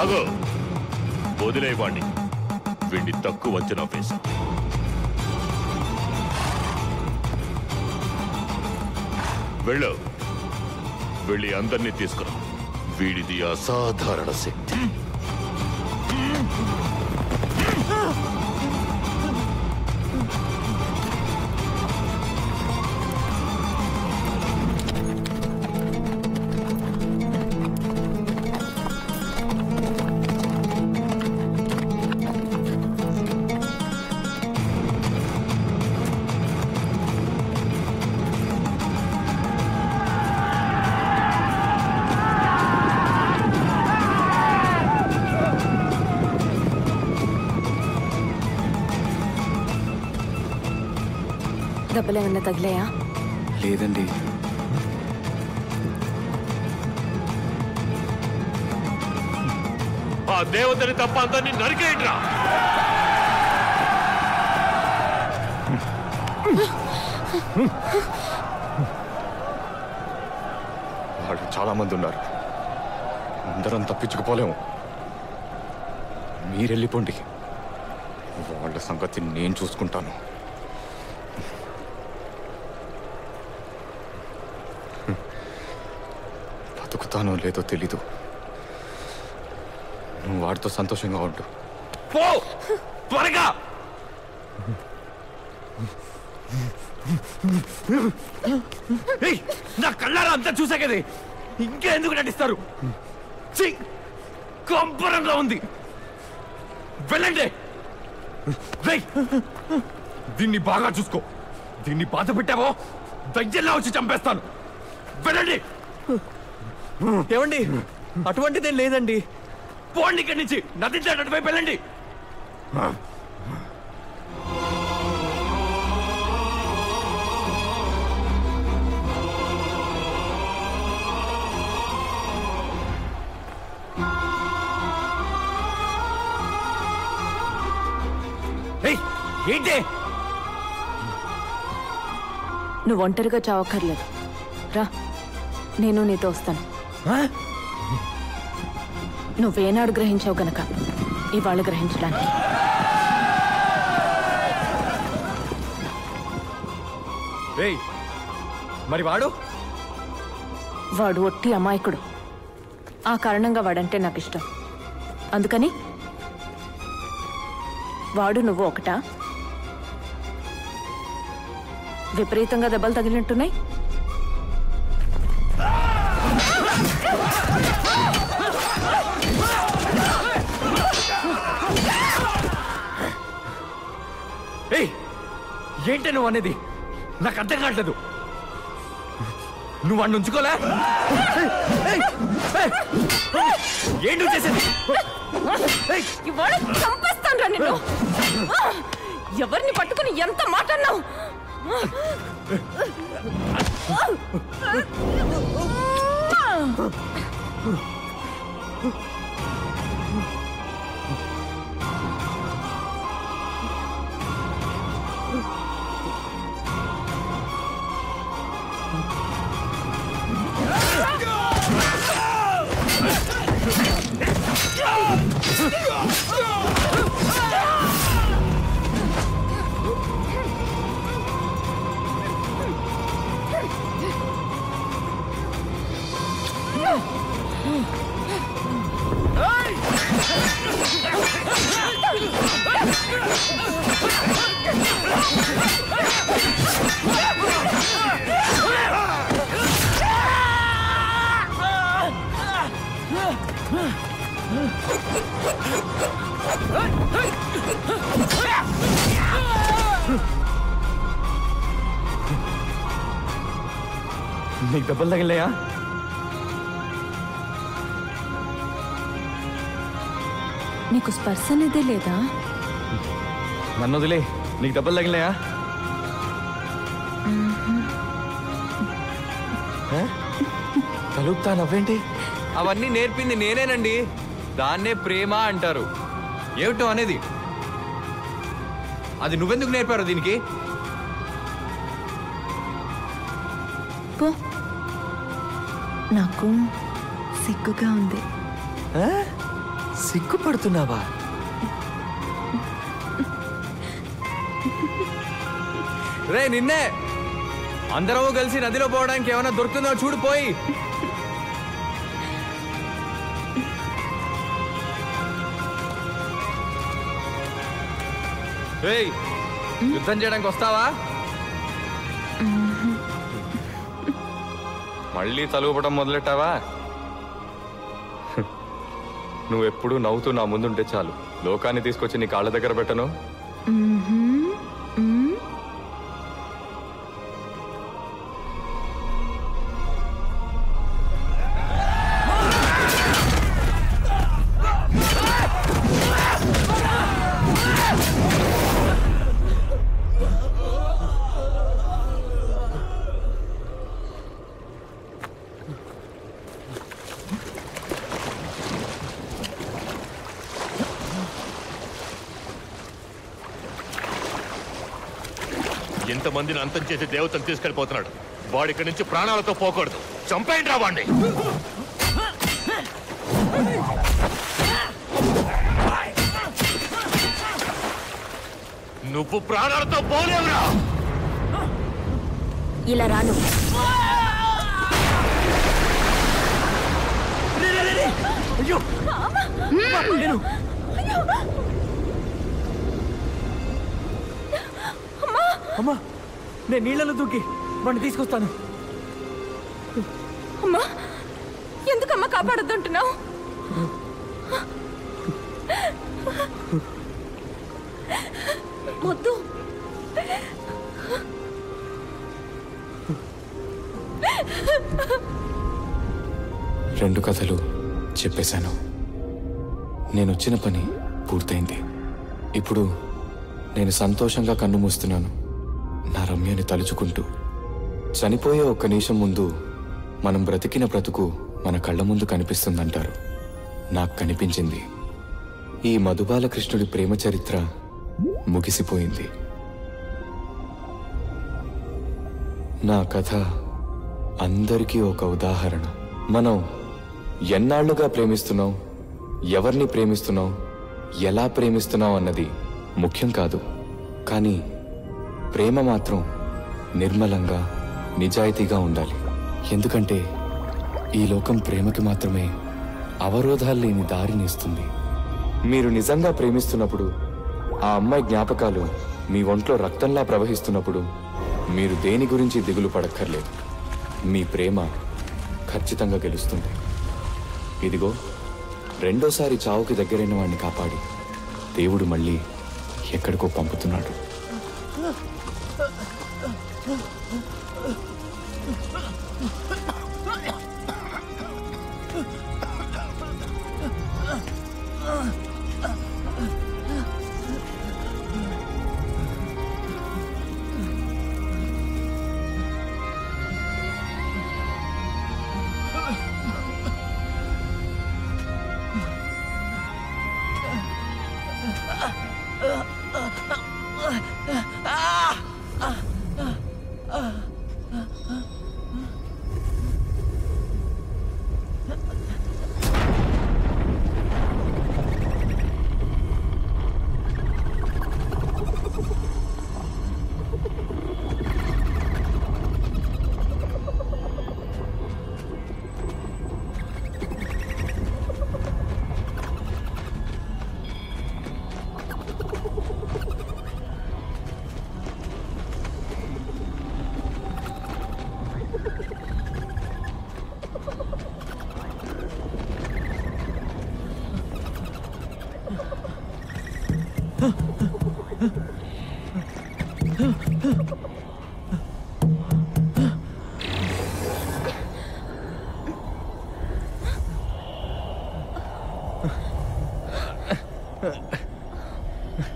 ఆగో, వదిలేవాణ్ణి. వీడిని తక్కువ వచ్చిన వేసా. వెళ్ళు, వెళ్ళి అందరినీ తీసుకురా. వీడిది అసాధారణ శక్తి. దెబ్బలేమన్నా తగిలాయా? లేదండి. ఆ దేవతని తప్ప అందరినీ నరికేయండిరా. వాళ్ళు చాలా మంది ఉన్నారు. అందరం తప్పించుకుపోలేము. మీరెళ్ళిపోండి. వాళ్ళ సంగతి నేను చూసుకుంటాను. బతుకుతానో లేదో తెలీదు. నువ్వు వాడితో సంతోషంగా ఉండు. పో త్వరగా. నా కళ్ళారా అంతా చూసా కదే, ఇంకా ఎందుకు నటిస్తారు? కంపరంగా ఉంది. వెళ్ళండి. దీన్ని బాగా చూసుకో. దీన్ని బాధ పెట్టావో దయ్యంలా వచ్చి చంపేస్తాను. వెళ్ళండి. ఏమండి, అటువంటిదేం లేదండి. పోండి ఇక్కడి నుంచి. నది అటువైపు వెళ్ళండి. ఏంటి? నువ్వు ఒంటరిగా చావక్కర్లేదు. రా, నేను నీతో వస్తాను. నువ్వేనాడు గ్రహించావు గనక ఇవాళ గ్రహించడానికి. మరి వాడు ఒట్టి అమాయకుడు. ఆ కారణంగా వాడంటే నాకు ఇష్టం. అందుకని వాడు నువ్వు ఒకటా? విపరీతంగా దెబ్బలు తగిలినట్టున్నాయి. ఏంటి నువ్వు అనేది? నాకు అర్థం కావట్లేదు. నువ్వు వాడిని ఉంచుకోలే? ఏంటి చేసేది? చంపేస్తాను రా నిన్ను. ఎవరిని పట్టుకుని ఎంత మాట్లాడినావు? నీకు దెబ్బలు తగిలాయా? నీకు స్పర్శ అనేదే లేదా? నన్ను వదిలే. నీకు దెబ్బలు తగిలాయా? కలుపుతా నవ్వేంటి? అవన్నీ నేర్పింది నేనేనండి. దాన్నే ప్రేమ అంటారు. ఏమిటో అనేది అది నువ్వెందుకు నేర్పారు దీనికి? నాకు సిగ్గుగా ఉంది. సిగ్గుపడుతున్నావా? రే నిన్నే, అందరము కలిసి నదిలో పోవడానికి ఏమైనా దొరుకుతుందో చూడిపోయి. రేయ్, యుద్ధం చేయడానికి వస్తావా? మళ్ళీ తలుపడం మొదలెట్టావా? నువ్వెప్పుడు నవ్వుతూ నా ముందుంటే చాలు, లోకాన్ని తీసుకొచ్చి నీ కాళ్ళ దగ్గర పెట్టను. ఎంతమందిని అంతం చేసి దేవతను తీసుకెళ్లిపోతున్నాడు. వాడి ఇక్కడి నుంచి ప్రాణాలతో పోకూడదు. చంపేయండి రా వాడిని. నువ్వు ప్రాణాలతో పోలేవురా. ఇలా రాను. అమ్మా, నేను నీళ్ళలో దూకి వాడిని తీసుకొస్తాను. అమ్మా, ఎందుకమ్మా కాపాడొద్దంటున్నావు? వద్దు. రెండు కథలు చెప్పేశాను. నేను వచ్చిన పని పూర్తయింది. ఇప్పుడు నేను సంతోషంగా కన్ను మూస్తున్నాను, నా రమ్యని తలుచుకుంటూ. చనిపోయే ఒక్క నిమిషం ముందు మనం బ్రతికిన బ్రతుకు మన కళ్ళ ముందు కనిపిస్తుందంటారు. నాకు కనిపించింది. ఈ మధుబాలకృష్ణుడి ప్రేమ చరిత్ర ముగిసిపోయింది. నా కథ అందరికీ ఒక ఉదాహరణ. మనం ఎన్నాళ్లుగా ప్రేమిస్తున్నాం, ఎవరిని ప్రేమిస్తున్నాం, ఎలా ప్రేమిస్తున్నాం అన్నది ముఖ్యం కాదు. కానీ ప్రేమ మాత్రం నిర్మలంగా, నిజాయితీగా ఉండాలి. ఎందుకంటే ఈ లోకం ప్రేమకి మాత్రమే అవరోధాలు లేని దారిని ఇస్తుంది. మీరు నిజంగా ప్రేమిస్తున్నప్పుడు, ఆ అమ్మాయి జ్ఞాపకాలు మీ ఒంట్లో రక్తంలా ప్రవహిస్తున్నప్పుడు మీరు దేని గురించి దిగులు పడక్కర్లేదు. మీ ప్రేమ ఖచ్చితంగా గెలుస్తుంది. ఇదిగో, రెండోసారి చావుకి దగ్గరైన వాడిని కాపాడి దేవుడు మళ్ళీ ఎక్కడికో పంపుతున్నాడు.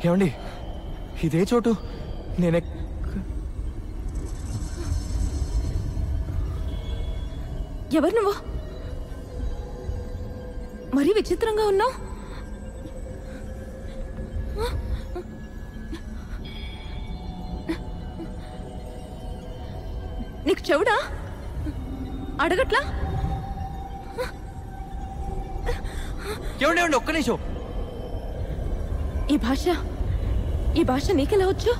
ఏమండి, ఇదే చోటు? నేనే ఎవరు నువ్వు? మరీ విచిత్రంగా ఉన్నావు. నీకు చెవుడా? అడగట్లా? ఏమండి ఏమండి ఒక్క నిమిషం. ఈ భాష నీకెలా వచ్చు?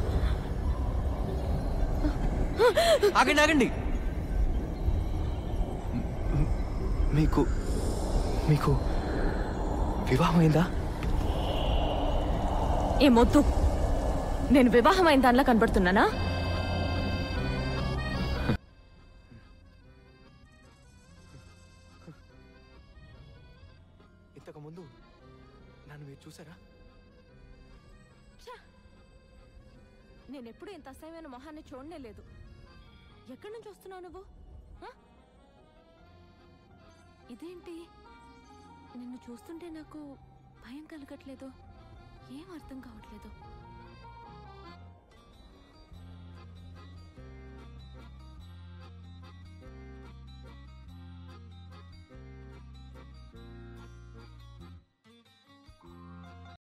ఆగండి ఆగండి. మీకు మీకు వివాహమైందా? ఏమొద్దు, నేను వివాహమైన దానిలా కనబడుతున్నానా? ఇంతకు ముందు నన్ను మీరు చూసారా? నేనెప్పుడు ఇంత అసహ్యమైన మొహాన్ని చూడనే లేదు. ఎక్కడి నుంచి వస్తున్నావు నువ్వు? ఇదేంటి, నిన్ను చూస్తుంటే నాకు భయం కలగట్లేదు, ఏం అర్థం కావట్లేదు.